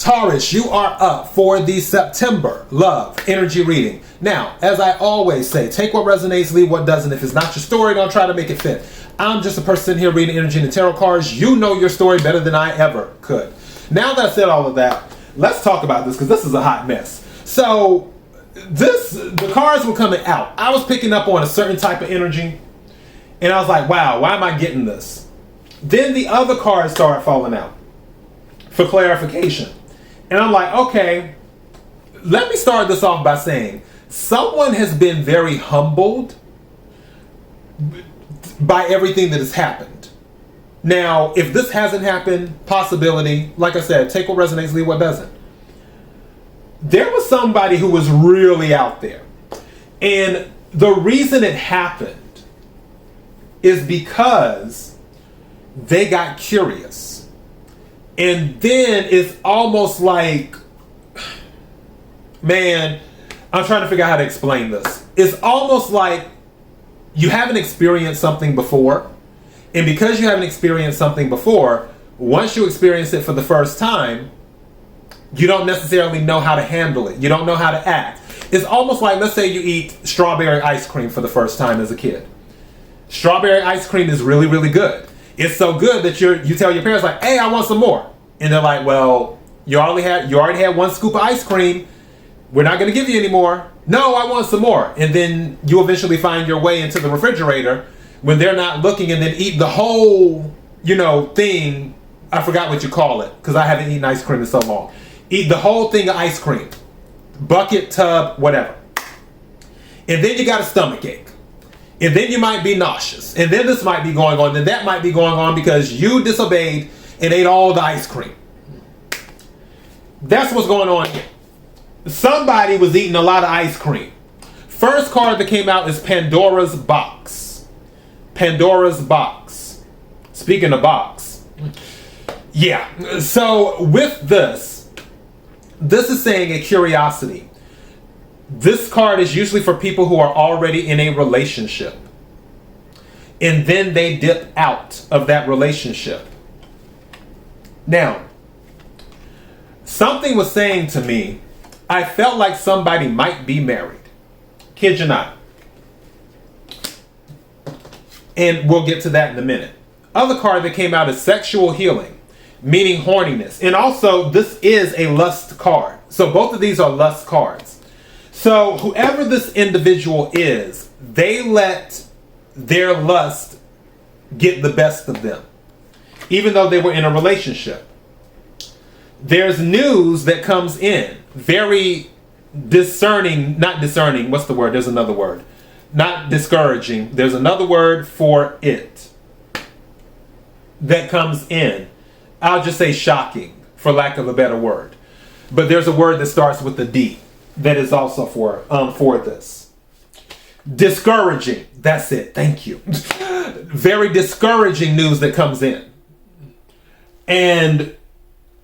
Taurus, you are up for the September love energy reading. Now, as I always say, take what resonates, leave what doesn't. If it's not your story, don't try to make it fit. I'm just a person here reading energy and the tarot cards. You know your story better than I ever could. Now that I said all of that, let's talk about this because this is a hot mess. So, the cards were coming out. I was picking up on a certain type of energy, and I was like, wow, why am I getting this? Then the other cards started falling out for clarification. And I'm like, okay, let me start this off by saying someone has been very humbled by everything that has happened. Now, if this hasn't happened, possibility, like I said, take what resonates, leave what doesn't. There was somebody who was really out there. And the reason it happened is because they got curious. And then it's almost like, man, I'm trying to figure out how to explain this. It's almost like you haven't experienced something before. And because you haven't experienced something before, once you experience it for the first time, you don't necessarily know how to handle it. You don't know how to act. It's almost like, let's say you eat strawberry ice cream for the first time as a kid. Strawberry ice cream is really, really good. It's so good that you tell your parents, like, hey, I want some more. And they're like, well, you already had one scoop of ice cream. We're not going to give you any more. No, I want some more. And then you eventually find your way into the refrigerator when they're not looking and then eat the whole, thing. I forgot what you call it because I haven't eaten ice cream in so long. Eat the whole thing of ice cream. Bucket, tub, whatever. And then you got a stomach ache. And then you might be nauseous. And then this might be going on. Then that might be going on because you disobeyed and ate all the ice cream. That's what's going on here. Somebody was eating a lot of ice cream. First card that came out is Pandora's Box. Pandora's Box. Speaking of box. Yeah. So with this is saying a curiosity. This card is usually for people who are already in a relationship. And then they dip out of that relationship. Now, something was saying to me, I felt like somebody might be married. Kid you not. And we'll get to that in a minute. Other card that came out is Sexual Healing, meaning horniness. And also, this is a lust card. So both of these are lust cards. So whoever this individual is, they let their lust get the best of them, even though they were in a relationship. There's news that comes in, very discerning, not discerning, what's the word? There's another word. Not discouraging. There's another word for it that comes in. I'll just say shocking, for lack of a better word. But there's a word that starts with the D. That is also for this. Discouraging. That's it. Thank you. Very discouraging news that comes in. And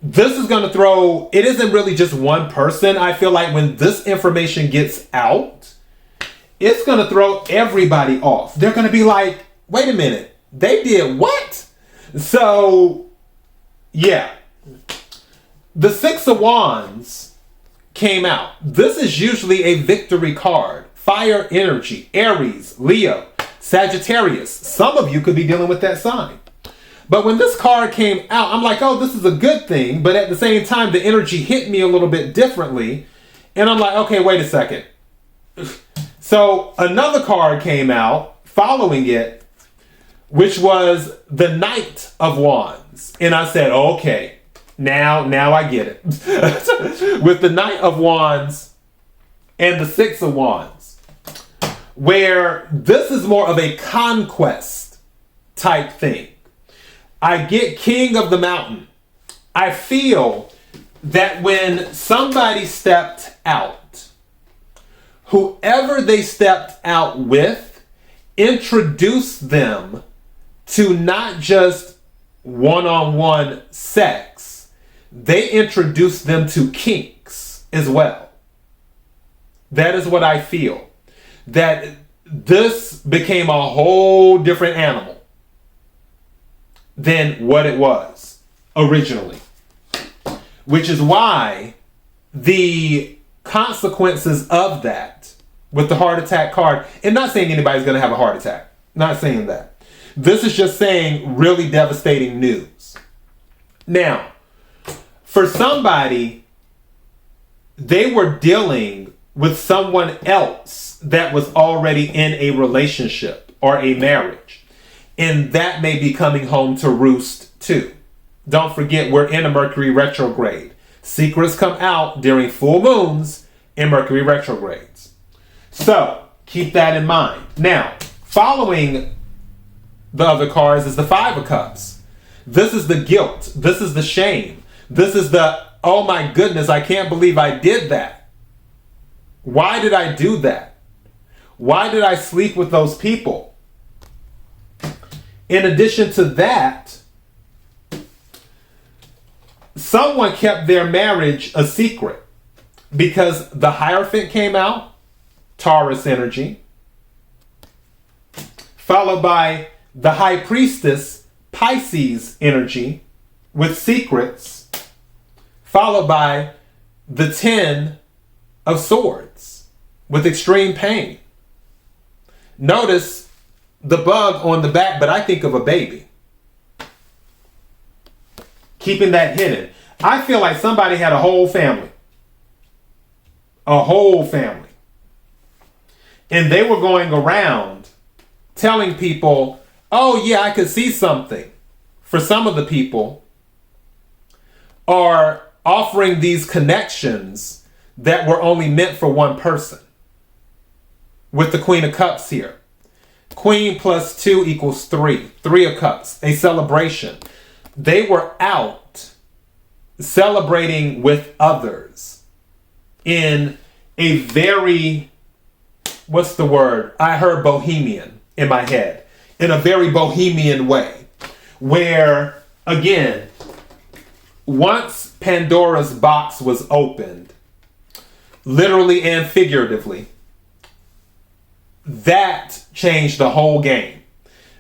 this is going to throw, it isn't really just one person. I feel like when this information gets out, it's going to throw everybody off. They're going to be like, wait a minute. They did what? So, yeah. The Six of Wands came out. This is usually a victory card. Fire energy. Aries, Leo, Sagittarius. Some of you could be dealing with that sign. But when this card came out, I'm like, oh, this is a good thing. But at the same time, the energy hit me a little bit differently. And I'm like, okay, wait a second. So another card came out following it, which was the Knight of Wands. And I said, okay. Now I get it. With the Knight of Wands and the Six of Wands, where this is more of a conquest type thing. I get King of the Mountain. I feel that when somebody stepped out, whoever they stepped out with introduced them to not just one-on-one sex. They introduced them to kinks as well. That is what I feel. That this became a whole different animal than what it was originally. which is why the consequences of that with the heart attack card, and not saying anybody's going to have a heart attack, not saying that. This is just saying really devastating news. Now, for somebody, they were dealing with someone else that was already in a relationship or a marriage. And that may be coming home to roost too. Don't forget, we're in a Mercury retrograde. Secrets come out during full moons and Mercury retrogrades. So keep that in mind. Now, following the other cards is the Five of Cups. This is the guilt. This is the shame. This is the, oh my goodness, I can't believe I did that. Why did I do that? Why did I sleep with those people? In addition to that, someone kept their marriage a secret because the Hierophant came out, Taurus energy, followed by the High Priestess, Pisces energy with secrets, followed by the Ten of Swords with extreme pain. Notice the bug on the back, but I think of a baby. Keeping that hidden. I feel like somebody had a whole family. A whole family. And they were going around telling people, oh yeah, I could see something. For some of the people are offering these connections that were only meant for one person. With the Queen of Cups here. Queen plus 2 equals 3. 3 of Cups. A celebration. They were out celebrating with others in a very, what's the word? I heard bohemian in my head. In a very bohemian way. Where, again, once Pandora's box was opened, literally and figuratively, that changed the whole game.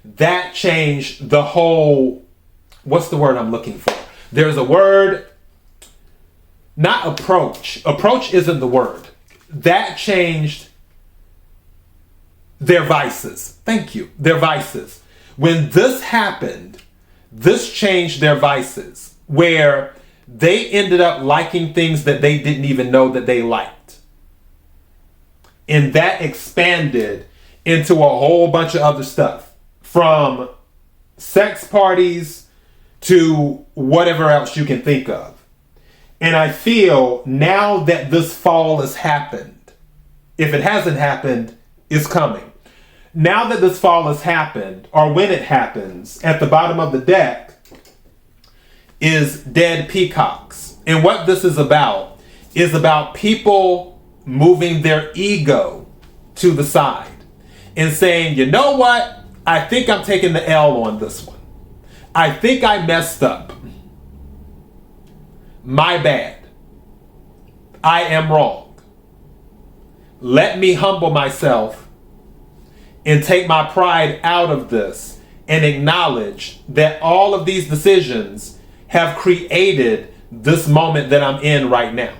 That changed the whole, what's the word I'm looking for? There's a word, not approach. Approach isn't the word. That changed their vices. Thank you. Their vices. When this happened, this changed their vices, where they ended up liking things that they didn't even know that they liked. And that expanded into a whole bunch of other stuff, from sex parties to whatever else you can think of. And I feel now that this fall has happened, if it hasn't happened, it's coming. Now that this fall has happened, or when it happens, at the bottom of the deck is dead peacocks. And what this is about people moving their ego to the side and saying, you know what? I think I'm taking the L on this one. I think I messed up. My bad. I am wrong. Let me humble myself and take my pride out of this and acknowledge that all of these decisions have created this moment that I'm in right now.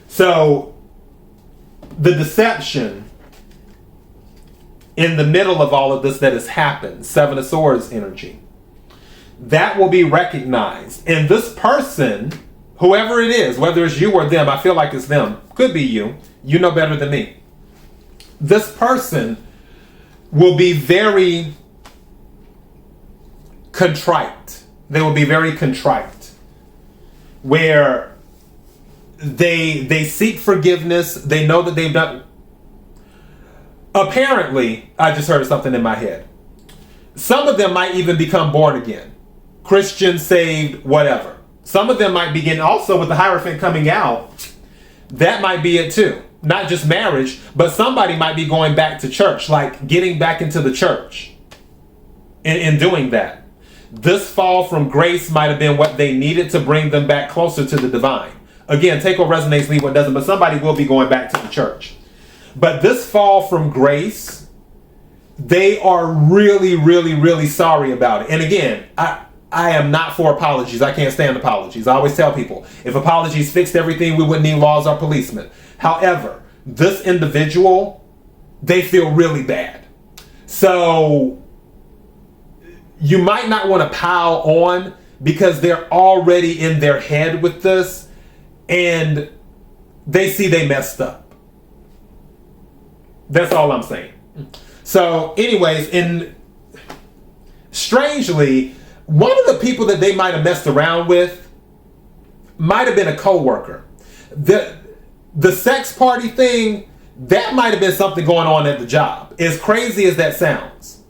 So the deception in the middle of all of this that has happened, Seven of Swords energy, that will be recognized. And this person, whoever it is, whether it's you or them, I feel like it's them, could be you, you know better than me. This person will be very contrite. They will be very contrite, where they seek forgiveness. They know that they've done. Apparently, I just heard something in my head. Some of them might even become born again. Christian, saved, whatever. Some of them might begin also with the Hierophant coming out. That might be it too. Not just marriage, but somebody might be going back to church, like getting back into the church in doing that. This fall from grace might have been what they needed to bring them back closer to the divine. Again, take what resonates, leave what doesn't, but somebody will be going back to the church. But this fall from grace, they are really, really, really sorry about it. And again, I I am not for apologies. I can't stand apologies. I always tell people, if apologies fixed everything, we wouldn't need laws or policemen. However, this individual, they feel really bad. So you might not want to pile on because they're already in their head with this and they see they messed up. That's all I'm saying. So anyways, strangely, one of the people that they might have messed around with might have been a coworker. The sex party thing, that might have been something going on at the job. As crazy as that sounds.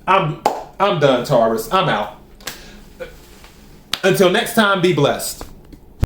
I'm done, Taurus. I'm out. Until next time, be blessed.